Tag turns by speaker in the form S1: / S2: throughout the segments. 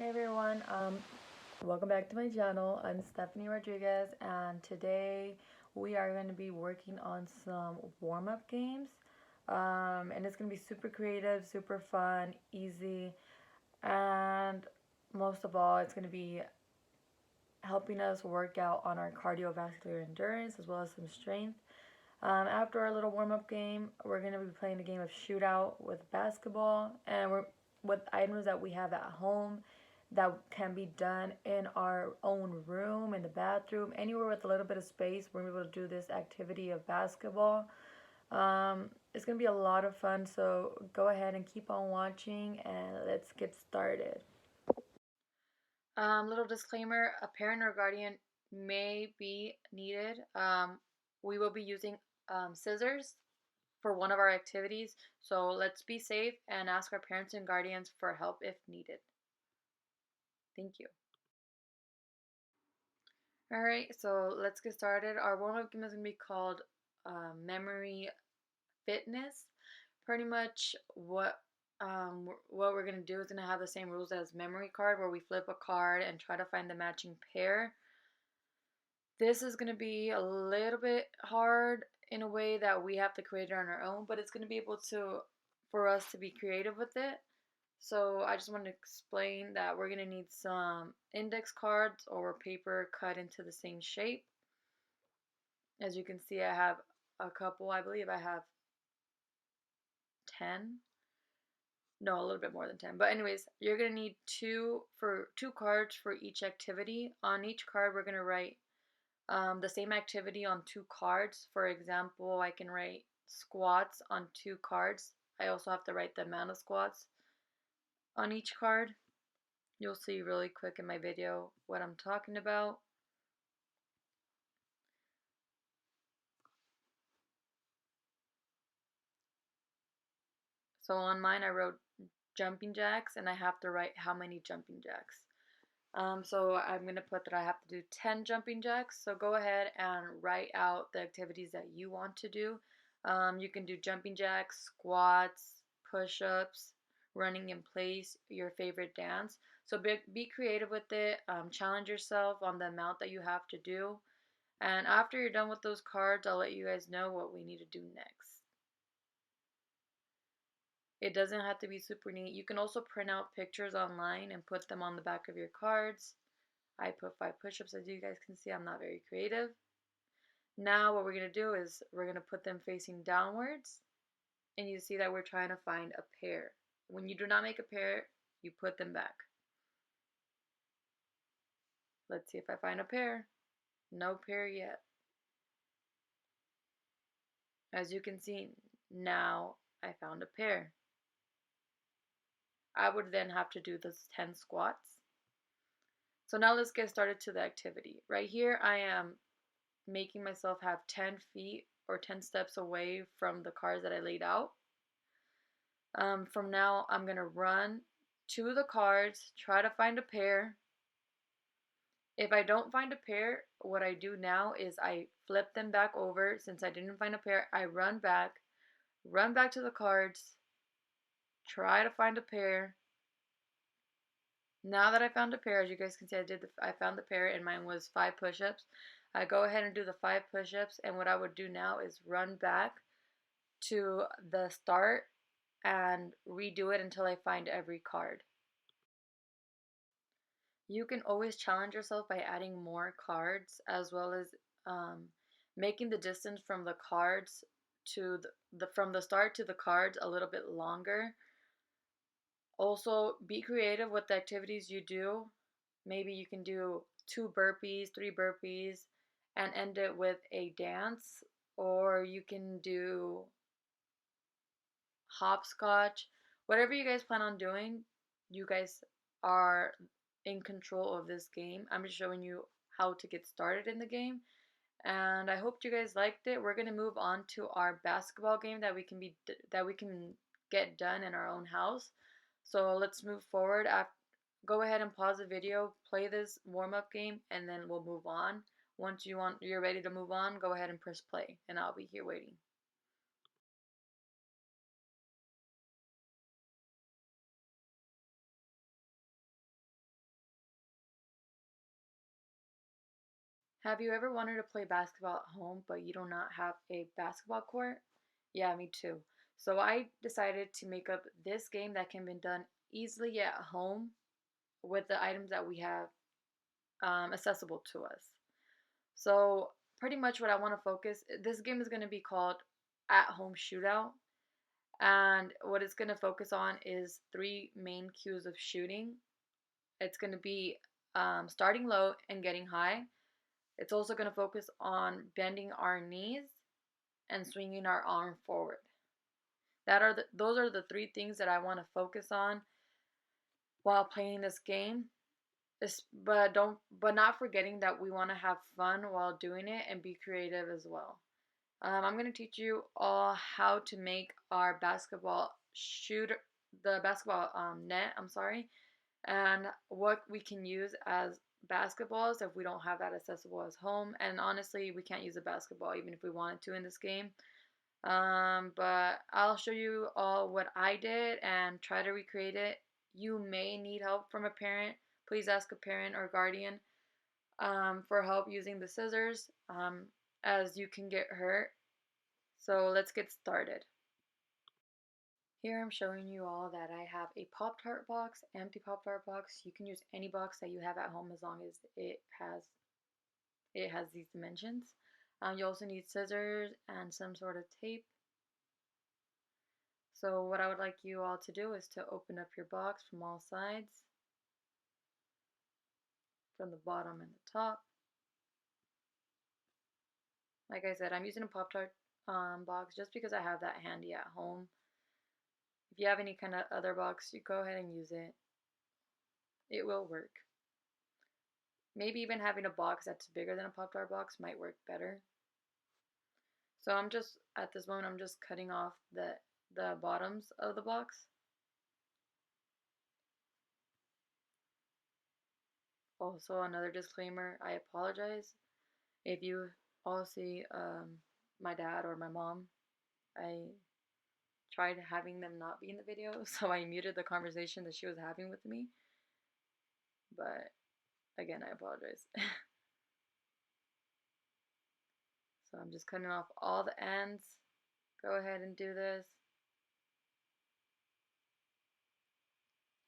S1: Hey everyone, welcome back to my channel. I'm Stephanie Rodriguez, and today we are going to be working on some warm-up games. And it's going to be super creative, super fun, easy, and most of all, it's going to be helping us work out on our cardiovascular endurance as well as some strength. After our little warm-up game, we're going to be playing a game of shootout with basketball, and we're with items that we have at home that can be done in our own room, in the bathroom, anywhere with a little bit of space. We're able to do this activity of basketball. It's going to be a lot of fun, so go ahead and keep on watching, and let's get started. Little disclaimer, a parent or guardian may be needed. We will be using scissors for one of our activities, so let's be safe and ask our parents and guardians for help if needed. Thank you. Alright, so let's get started. Our warm-up game is going to be called Memory Fitness. Pretty much what we're going to do is going to have the same rules as memory card, where we flip a card and try to find the matching pair. This is going to be a little bit hard in a way that we have to create it on our own, but it's going to be able to, for us to be creative with it. So I just want to explain that we're going to need some index cards or paper cut into the same shape. As you can see, I have a couple. I believe I have 10. No, a little bit more than 10. But anyways, you're going to need two cards for each activity. On each card, we're going to write the same activity on 2 cards. For example, I can write squats on 2 cards. I also have to write the amount of squats on each card. You'll see really quick in my video what I'm talking about. So on mine, I wrote jumping jacks, and I have to write how many jumping jacks. So I'm going to put that I have to do 10 jumping jacks. So go ahead and write out the activities that you want to do. You can do jumping jacks, squats, push-ups, running in place, your favorite dance. So be creative with it. Challenge yourself on the amount that you have to do. And after you're done with those cards, I'll let you guys know what we need to do next. It doesn't have to be super neat. You can also print out pictures online and put them on the back of your cards. I put 5 push-ups. As you guys can see, I'm not very creative. Now what we're going to do is we're going to put them facing downwards. And you see that we're trying to find a pair. When you do not make a pair, you put them back. Let's see if I find a pair. No pair yet. As you can see, now I found a pair. I would then have to do those 10 squats. So now let's get started to the activity. Right here I am making myself have 10 feet or 10 steps away from the cards that I laid out. From now I'm going to run to the cards, try to find a pair. If I don't find a pair, what I do now is I flip them back over. Since I didn't find a pair, I run back to the cards, try to find a pair. Now that I found a pair, as you guys can see, I found the pair, and mine was 5 push-ups. I go ahead and do the 5 push-ups, and what I would do now is run back to the start and redo it until I find every card. You can always challenge yourself by adding more cards, as well as making the distance from the cards to from the start to the cards a little bit longer. Also, be creative with the activities you do. Maybe you can do 2 burpees, 3 burpees, and end it with a dance. Or you can do hopscotch. Whatever you guys plan on doing, you guys are in control of this game. I'm just showing you how to get started in the game. And I hope you guys liked it. We're going to move on to our basketball game that we can get done in our own house. So let's move forward. Go ahead and pause the video, play this warm-up game, and then we'll move on. Once you're ready to move on, go ahead and press play, and I'll be here waiting. Have you ever wanted to play basketball at home, but you do not have a basketball court? Yeah, me too. So I decided to make up this game that can be done easily at home with the items that we have accessible to us. So pretty much what I want to focus, this game is going to be called At Home Shootout. And what it's going to focus on is three main cues of shooting. It's going to be starting low and getting high. It's also going to focus on bending our knees and swinging our arm forward. Those are the three things that I want to focus on while playing this game. But not forgetting that we want to have fun while doing it and be creative as well. I'm going to teach you all how to make our basketball shooter, the basketball net, I'm sorry, and what we can use as basketballs if we don't have that accessible as home. And honestly, we can't use a basketball even if we wanted to in this game. But I'll show you all what I did and try to recreate it. You may need help from a parent. Please ask a parent or guardian for help using the scissors, as you can get hurt. So let's get started. Here I'm showing you all that I have a Pop-Tart box, empty Pop-Tart box. You can use any box that you have at home as long as it has these dimensions. You also need scissors and some sort of tape. So what I would like you all to do is to open up your box from all sides, from the bottom and the top. Like I said, I'm using a Pop-Tart box just because I have that handy at home. If you have any kind of other box, you go ahead and use it. It will work. Maybe even having a box that's bigger than a Pop-Tart box might work better. So at this moment, I'm just cutting off the bottoms of the box. Also, another disclaimer, I apologize if you all see my dad or my mom. I tried having them not be in the video, so I muted the conversation that she was having with me. But again, I apologize. So I'm just cutting off all the ends. Go ahead and do this.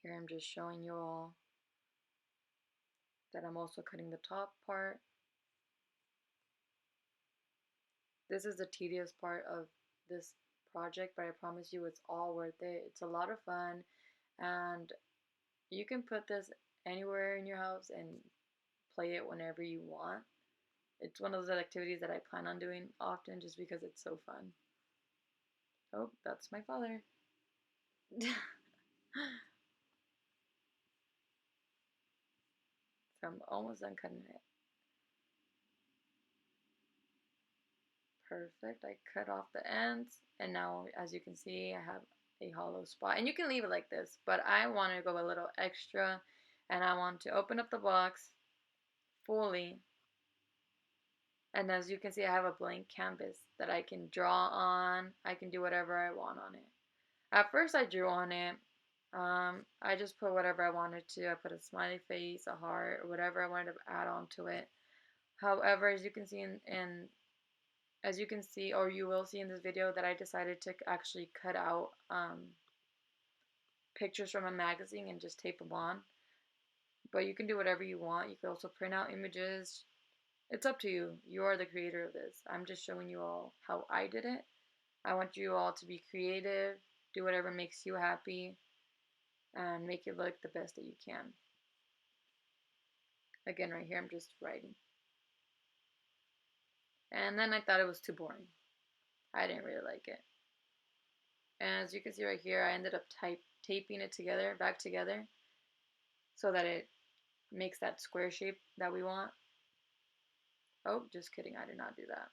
S1: Here I'm just showing you all that I'm also cutting the top part. This is the tedious part of this project, but I promise you it's all worth it. It's a lot of fun, and you can put this anywhere in your house and play it whenever you want. It's one of those activities that I plan on doing often just because it's so fun. Oh, that's my father. So I'm almost done cutting it. Perfect. I cut off the ends, and now as you can see, I have a hollow spot. And you can leave it like this, but I want to go a little extra, and I want to open up the box fully. And as you can see, I have a blank canvas that I can draw on. I can do whatever I want on it. At first I drew on it. I just put whatever I wanted to. I put a smiley face, a heart, or whatever I wanted to add on to it. However, as you can see as you can see, or you will see in this video, that I decided to actually cut out pictures from a magazine and just tape them on. But you can do whatever you want. You can also print out images. It's up to you. You are the creator of this. I'm just showing you all how I did it. I want you all to be creative, do whatever makes you happy, and make it look the best that you can. Again, right here, I'm just writing. And then I thought it was too boring. I didn't really like it. And as you can see right here, I ended up taping it together, back together, so that it makes that square shape that we want. Oh, just kidding, I did not do that.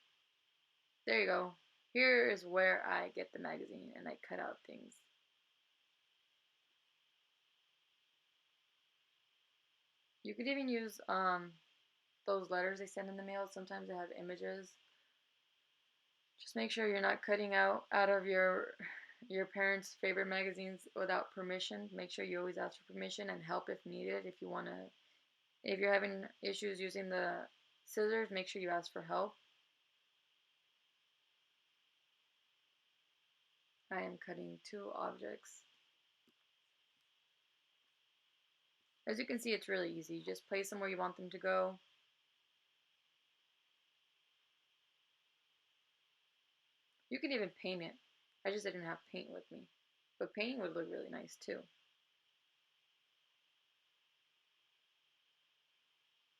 S1: There you go. Here is where I get the magazine and I cut out things. You could even use those letters they send in the mail. Sometimes they have images. Just make sure you're not cutting out of your parents' favorite magazines without permission. Make sure you always ask for permission and help if needed. If you're having issues using the Scissors, make sure you ask for help. I am cutting 2 objects. As you can see, it's really easy. You just place them where you want them to go. You can even paint it. I just didn't have paint with me. But painting would look really nice too.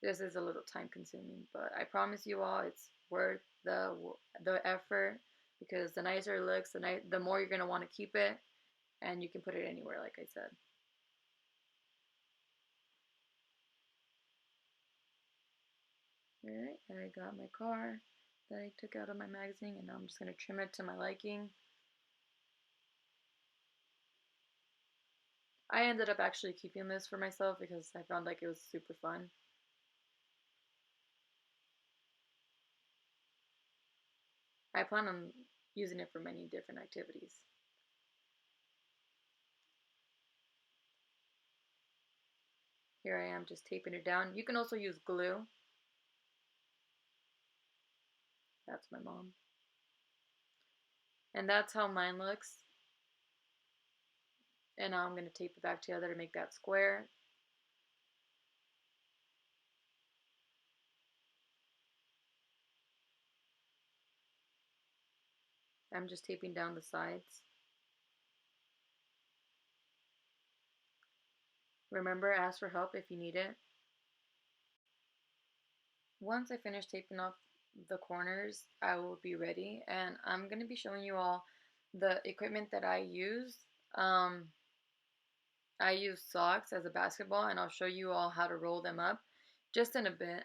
S1: This is a little time consuming, but I promise you all it's worth the effort, because the nicer it looks, the more you're going to want to keep it, and you can put it anywhere, like I said. Alright, I got my car that I took out of my magazine, and now I'm just going to trim it to my liking. I ended up actually keeping this for myself because I found like it was super fun. I plan on using it for many different activities. Here I am just taping it down. You can also use glue. That's my mom. And that's how mine looks. And now I'm going to tape it back together to make that square. I'm just taping down the sides. Remember, ask for help if you need it. Once I finish taping off the corners, I will be ready, and I'm going to be showing you all the equipment that I use. I use socks as a basketball, and I'll show you all how to roll them up just in a bit.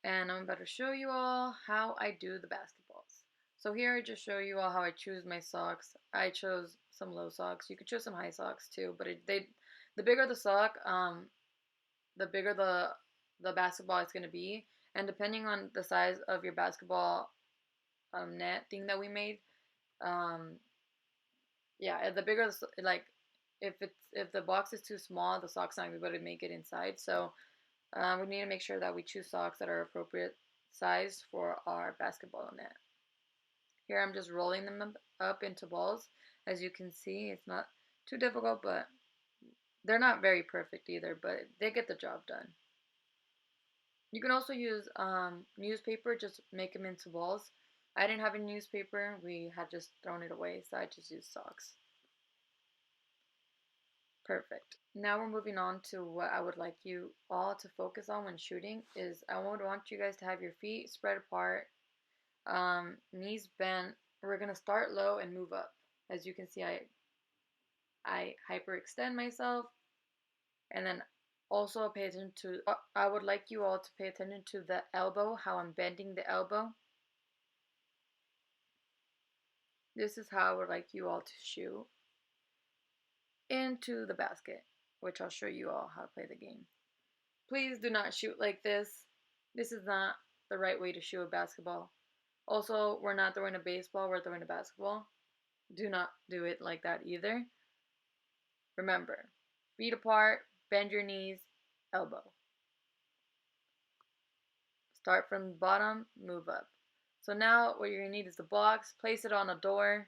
S1: And I'm about to show you all how I do the basketballs. So here I just show you all how I choose my socks. I chose some low socks. You could choose some high socks too, but the bigger the sock, the bigger the basketball is going to be, and depending on the size of your basketball net thing that we made, yeah, the bigger like if the box is too small, the sock's not going to be able to make it inside. So we need to make sure that we choose socks that are appropriate size for our basketball net. Here I'm just rolling them up into balls. As you can see, it's not too difficult, but they're not very perfect either, but they get the job done. You can also use newspaper, just make them into balls. I didn't have any newspaper. We had just thrown it away, so I just used socks. Perfect. Now we're moving on to what I would like you all to focus on when shooting is I would want you guys to have your feet spread apart, knees bent. We're going to start low and move up. As you can see, I hyperextend myself, and then also pay attention to, I would like you all to pay attention to the elbow, how I'm bending the elbow. This is how I would like you all to shoot into the basket, which I'll show you all how to play the game. Please do not shoot like this. This is not the right way to shoot a basketball. Also, we're not throwing a baseball, we're throwing a basketball. Do not do it like that either. Remember, feet apart, bend your knees, elbow. Start from the bottom, move up. So now what you're going to need is the box, place it on a door,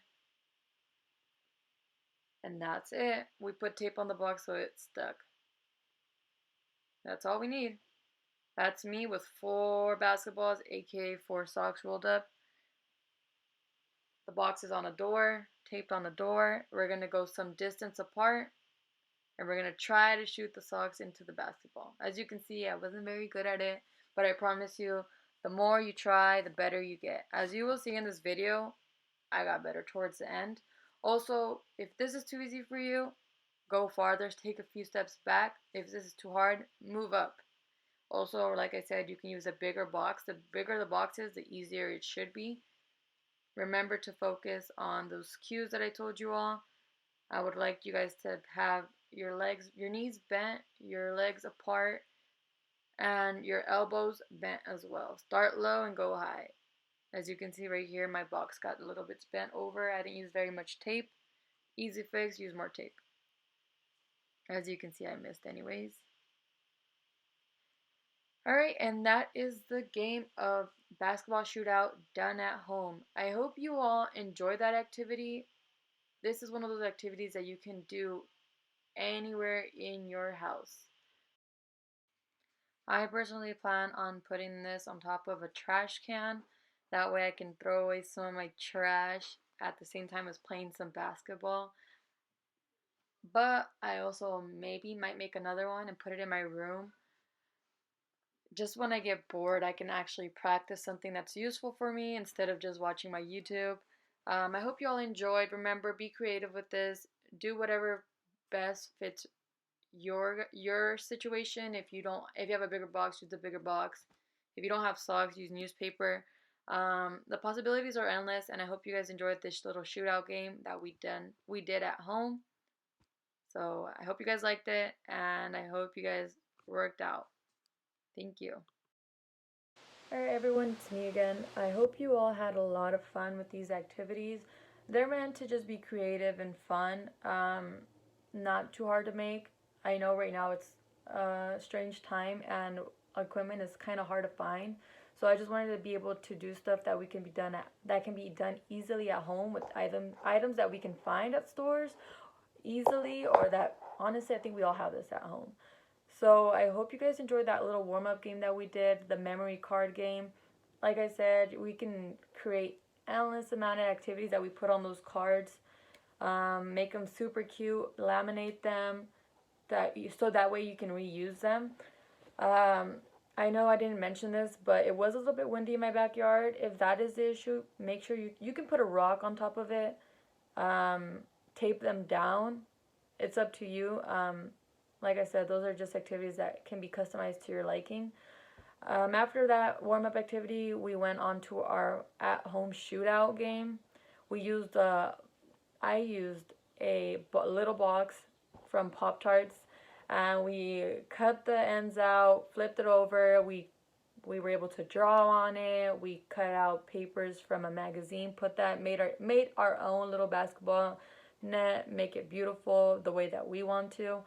S1: and that's it. We put tape on the box so it's stuck. That's all we need. That's me with 4 basketballs, aka 4 socks rolled up. The box is on a door, taped on the door. We're going to go some distance apart, and we're going to try to shoot the socks into the basketball. As you can see, I wasn't very good at it, but I promise you, the more you try, the better you get. As you will see in this video, I got better towards the end. Also, if this is too easy for you, go farther, take a few steps back. If this is too hard, move up. Also, like I said, you can use a bigger box. The bigger the box is, the easier it should be. Remember to focus on those cues that I told you all. I would like you guys to have your knees bent, your legs apart, and your elbows bent as well. Start low and go high. As you can see right here, my box got a little bit bent over. I didn't use very much tape. Easy fix, use more tape. As you can see, I missed anyways. Alright, and that is the game of basketball shootout done at home. I hope you all enjoyed that activity. This is one of those activities that you can do anywhere in your house. I personally plan on putting this on top of a trash can. That way I can throw away some of my trash at the same time as playing some basketball. But I also maybe might make another one and put it in my room. Just when I get bored, I can actually practice something that's useful for me instead of just watching my YouTube. I hope you all enjoyed. Remember, be creative with this. Do whatever best fits your situation. If you have a bigger box, use the bigger box. If you don't have socks, use newspaper. The possibilities are endless, and I hope you guys enjoyed this little shootout game that we did at home. So I hope you guys liked it, and I hope you guys worked out. Thank you. Alright everyone, it's me again. I hope you all had a lot of fun with these activities. They're meant to just be creative and fun, not too hard to make. I know right now it's a strange time and equipment is kind of hard to find. So I just wanted to be able to do stuff that can be done easily at home with items that we can find at stores easily, or that honestly I think we all have this at home. So I hope you guys enjoyed that little warm-up game that we did, the memory card game. Like I said, we can create endless amount of activities that we put on those cards. Make them super cute, laminate them, so that way you can reuse them. I know I didn't mention this, but it was a little bit windy in my backyard. If that is the issue, make sure you can put a rock on top of it. Tape them down. It's up to you. Like I said, those are just activities that can be customized to your liking. After that warm-up activity, we went on to our at-home shootout game. I used a little box from Pop-Tarts, and we cut the ends out, flipped it over. We were able to draw on it. We cut out papers from a magazine, made our own little basketball net, make it beautiful the way that we want to.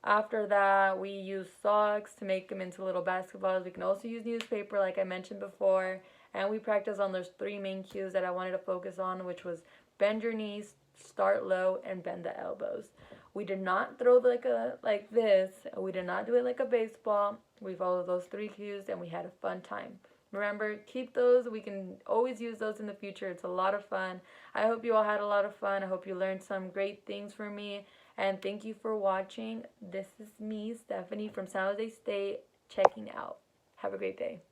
S1: After that, we use socks to make them into little basketballs. We can also use newspaper, like I mentioned before. And we practice on those three main cues that I wanted to focus on, which was bend your knees, start low, and bend the elbows. We did not throw like this. We did not do it like a baseball. We followed those three cues, and we had a fun time. Remember, keep those. We can always use those in the future. It's a lot of fun. I hope you all had a lot of fun. I hope you learned some great things from me. And thank you for watching. This is me, Stephanie from San Jose State, checking out. Have a great day.